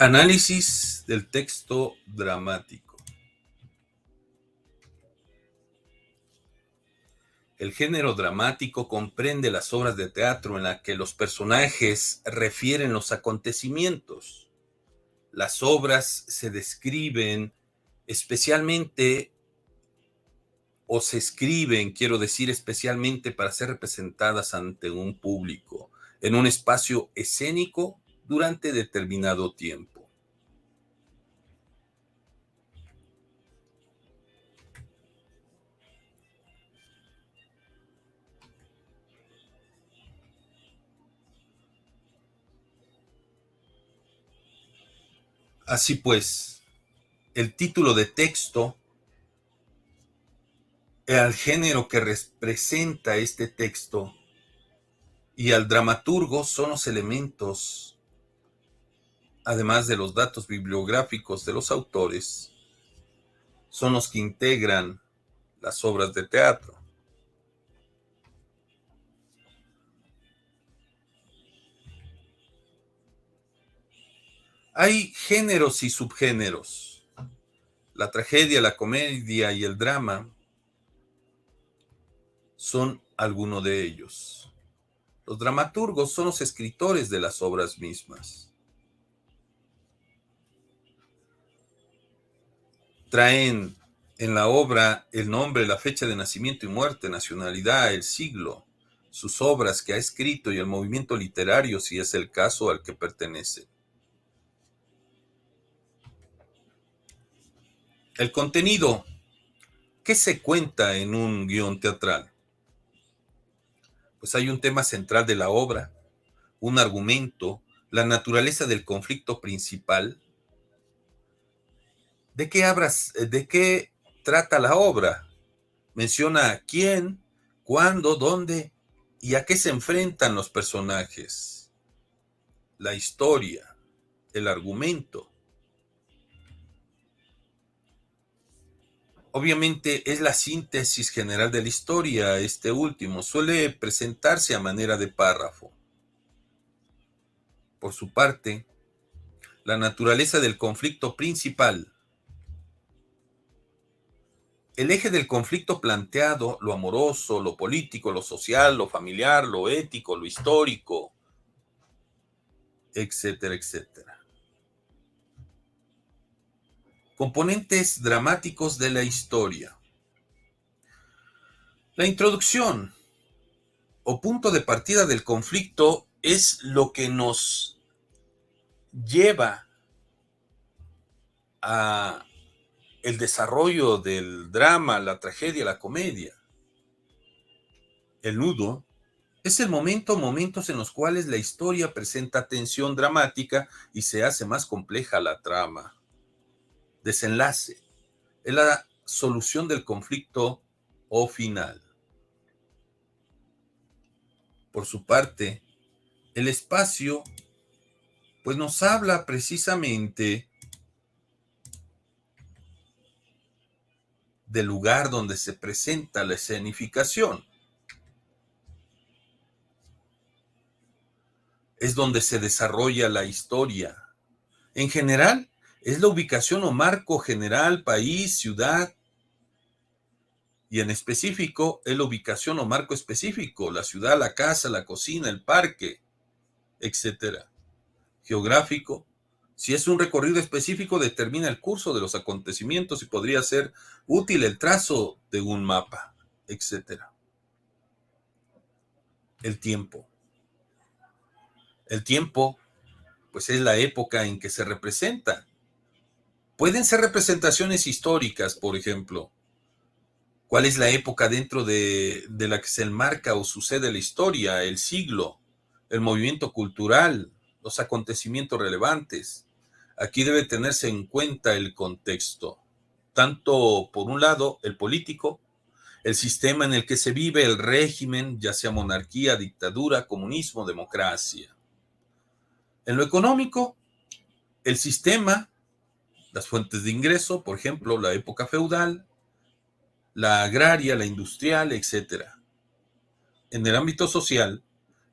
Análisis del texto dramático. El género dramático comprende las obras de teatro en las que los personajes refieren los acontecimientos. Las obras se describen especialmente o se escriben, quiero decir, especialmente para ser representadas ante un público en un espacio escénico durante determinado tiempo. Así pues, el título de texto, al género que representa este texto y al dramaturgo son los elementos, además de los datos bibliográficos de los autores, son los que integran las obras de teatro. Hay géneros y subgéneros. La tragedia, la comedia y el drama son algunos de ellos. Los dramaturgos son los escritores de las obras mismas. Traen en la obra el nombre, la fecha de nacimiento y muerte, nacionalidad, el siglo, sus obras que ha escrito y el movimiento literario, si es el caso, al que pertenece. El contenido. ¿Qué se cuenta en un guión teatral? Pues hay un tema central de la obra, un argumento, la naturaleza del conflicto principal. ¿De qué trata la obra? Menciona quién, cuándo, dónde y a qué se enfrentan los personajes. La historia, el argumento. Obviamente es la síntesis general de la historia. Este último suele presentarse a manera de párrafo. Por su parte, la naturaleza del conflicto principal. El eje del conflicto planteado, lo amoroso, lo político, lo social, lo familiar, lo ético, lo histórico, etcétera, etcétera. Componentes dramáticos de la historia. La introducción o punto de partida del conflicto es lo que nos lleva a el desarrollo del drama, la tragedia, la comedia. El nudo es el momentos en los cuales la historia presenta tensión dramática y se hace más compleja la trama. Desenlace es la solución del conflicto o final. Por su parte, el espacio pues nos habla precisamente del lugar donde se presenta la escenificación. Es donde se desarrolla la historia. En general, es la ubicación o marco general, país, ciudad, y en específico es la ubicación o marco específico, la ciudad, la casa, la cocina, el parque, etc. Geográfico, si es un recorrido específico, determina el curso de los acontecimientos y podría ser útil el trazo de un mapa, etc. El tiempo. El tiempo, pues es la época en que se representa. Pueden ser representaciones históricas, por ejemplo. ¿Cuál es la época dentro de la que se enmarca o sucede la historia? El siglo, el movimiento cultural, los acontecimientos relevantes. Aquí debe tenerse en cuenta el contexto, tanto por un lado el político, el sistema en el que se vive, el régimen, ya sea monarquía, dictadura, comunismo, democracia. En lo económico, el sistema, las fuentes de ingreso, por ejemplo, la época feudal, la agraria, la industrial, etcétera. En el ámbito social,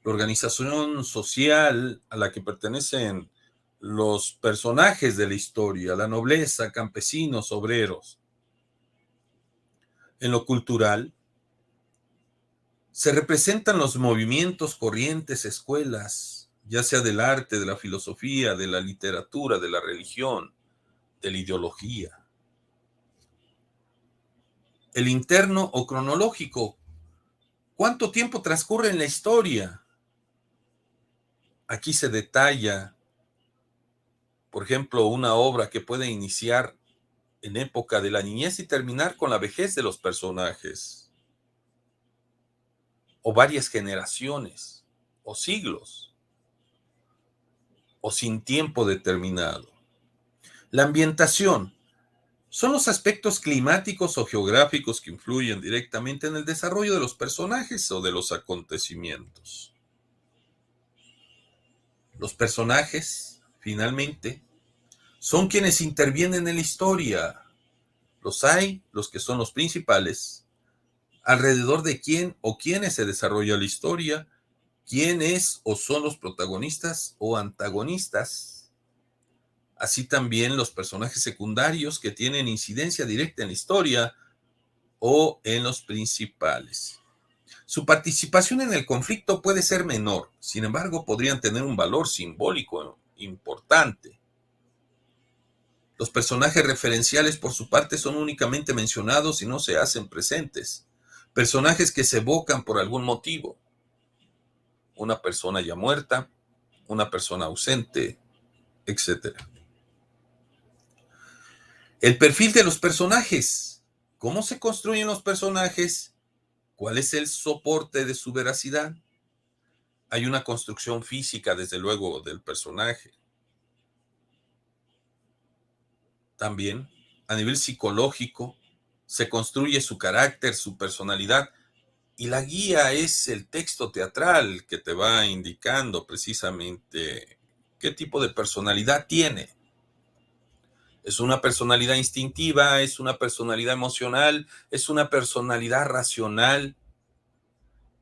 la organización social a la que pertenecen los personajes de la historia, la nobleza, campesinos, obreros. En lo cultural, se representan los movimientos, corrientes, escuelas, ya sea del arte, de la filosofía, de la literatura, de la religión, de la ideología. El interno o cronológico. ¿Cuánto tiempo transcurre en la historia? Aquí se detalla, por ejemplo, una obra que puede iniciar en época de la niñez y terminar con la vejez de los personajes, o varias generaciones, o siglos, o sin tiempo determinado. La ambientación son los aspectos climáticos o geográficos que influyen directamente en el desarrollo de los personajes o de los acontecimientos. Los personajes, finalmente, son quienes intervienen en la historia. Los hay, los que son los principales, alrededor de quién o quiénes se desarrolla la historia, quién es o son los protagonistas o antagonistas, así también los personajes secundarios que tienen incidencia directa en la historia o en los principales. Su participación en el conflicto puede ser menor, sin embargo, podrían tener un valor simbólico importante. Los personajes referenciales, por su parte, son únicamente mencionados y no se hacen presentes. Personajes que se evocan por algún motivo. Una persona ya muerta, una persona ausente, etc. El perfil de los personajes. ¿Cómo se construyen los personajes? ¿Cuál es el soporte de su veracidad? Hay una construcción física, desde luego, del personaje. También, a nivel psicológico, se construye su carácter, su personalidad, y la guía es el texto teatral que te va indicando precisamente qué tipo de personalidad tiene. ¿Es una personalidad instintiva? ¿Es una personalidad emocional? ¿Es una personalidad racional?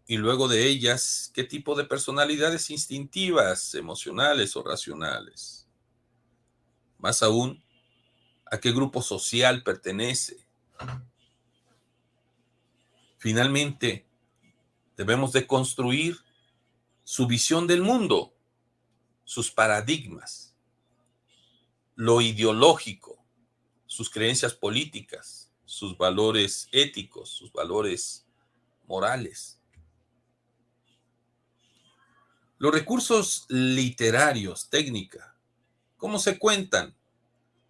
Y luego de ellas, ¿qué tipo de personalidades instintivas, emocionales o racionales? Más aún, ¿a qué grupo social pertenece? Finalmente, debemos de construir su visión del mundo, sus paradigmas, lo ideológico, sus creencias políticas, sus valores éticos, sus valores morales. Los recursos literarios, técnica, ¿cómo se cuentan?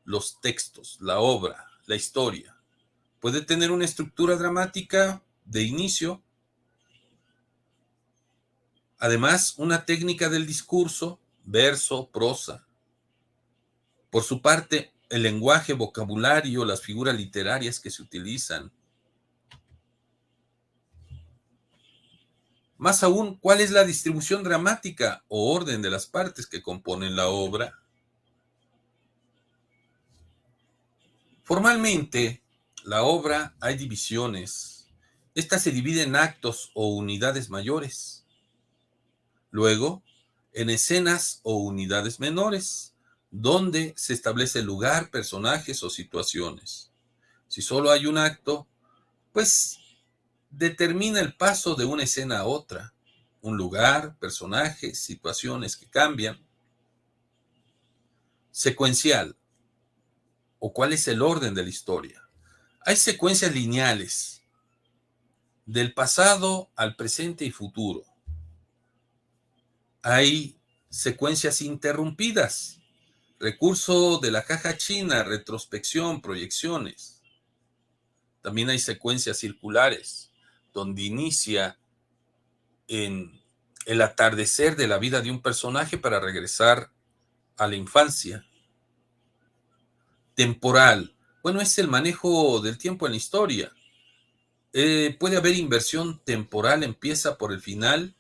Los textos, la obra, la historia. Puede tener una estructura dramática de inicio, además una técnica del discurso, verso, prosa. Por su parte, el lenguaje, vocabulario, las figuras literarias que se utilizan. Más aún, ¿cuál es la distribución dramática o orden de las partes que componen la obra? Formalmente, la obra hay divisiones. Esta se divide en actos o unidades mayores. Luego, en escenas o unidades menores, donde se establece el lugar, personajes o situaciones. Si solo hay un acto, pues determina el paso de una escena a otra, un lugar, personajes, situaciones que cambian. Secuencial, o cuál es el orden de la historia. Hay secuencias lineales, del pasado al presente y futuro. Hay secuencias interrumpidas, recurso de la caja china, retrospección, proyecciones. También hay secuencias circulares, donde inicia en el atardecer de la vida de un personaje para regresar a la infancia. Temporal, bueno, es el manejo del tiempo en la historia. Puede haber inversión temporal, empieza por el final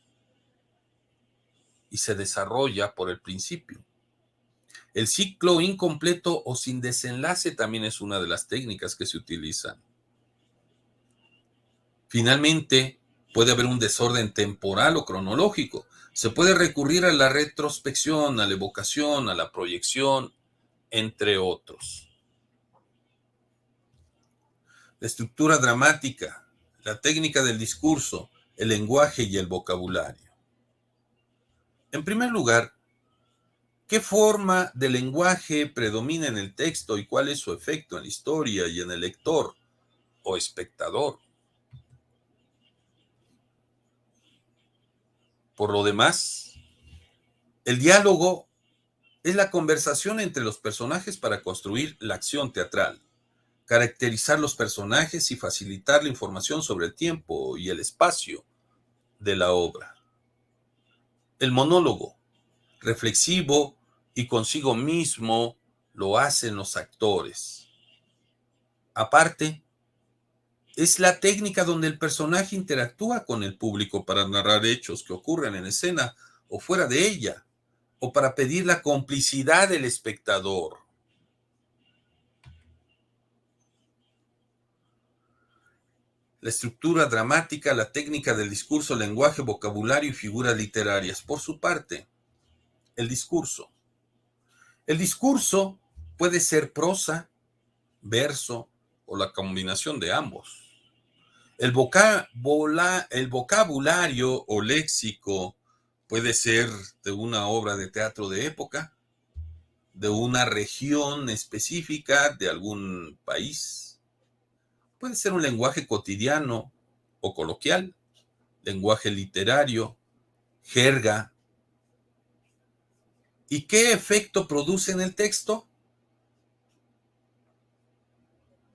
y se desarrolla por el principio. El ciclo incompleto o sin desenlace también es una de las técnicas que se utilizan. Finalmente, Puede haber un desorden temporal o cronológico. Se puede recurrir a la retrospección, a la evocación, a la proyección, entre otros. La estructura dramática, la técnica del discurso, el lenguaje y el vocabulario. En primer lugar, ¿qué forma de lenguaje predomina en el texto y cuál es su efecto en la historia y en el lector o espectador? Por lo demás, el diálogo es la conversación entre los personajes para construir la acción teatral, caracterizar los personajes y facilitar la información sobre el tiempo y el espacio de la obra. El monólogo, reflexivo y consigo mismo, lo hacen los actores. Aparte, es la técnica donde el personaje interactúa con el público para narrar hechos que ocurren en escena o fuera de ella, o para pedir la complicidad del espectador. La estructura dramática, la técnica del discurso, lenguaje, vocabulario y figuras literarias. Por su parte, el discurso. El discurso puede ser prosa, verso o la combinación de ambos. El vocabulario o léxico puede ser de una obra de teatro de época, de una región específica, de algún país. Puede ser un lenguaje cotidiano o coloquial, lenguaje literario, jerga. ¿Y qué efecto produce en el texto?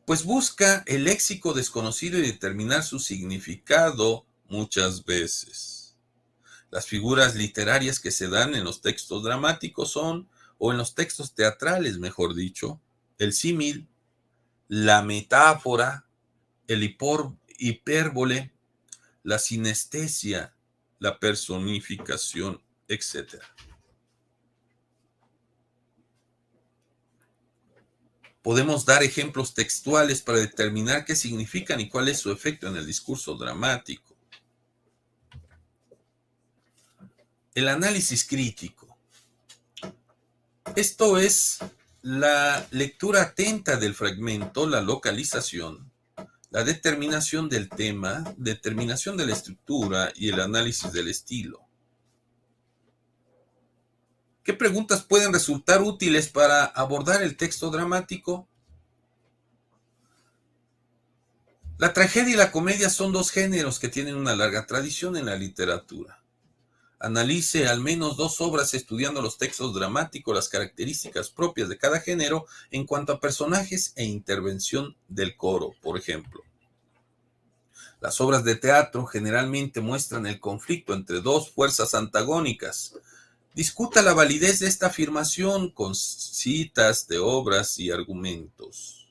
Pues busca el léxico desconocido y determinar su significado muchas veces. Las figuras literarias que se dan en los textos dramáticos son, o en los textos teatrales, mejor dicho, el símil, la metáfora, el hipérbole, la sinestesia, la personificación, etc. Podemos dar ejemplos textuales para determinar qué significan y cuál es su efecto en el discurso dramático. El análisis crítico. Esto es la lectura atenta del fragmento, la localización, la determinación del tema, determinación de la estructura y el análisis del estilo. ¿Qué preguntas pueden resultar útiles para abordar el texto dramático? La tragedia y la comedia son dos géneros que tienen una larga tradición en la literatura. Analice al menos dos obras estudiando los textos dramáticos, las características propias de cada género en cuanto a personajes e intervención del coro, por ejemplo. Las obras de teatro generalmente muestran el conflicto entre dos fuerzas antagónicas. Discuta la validez de esta afirmación con citas de obras y argumentos.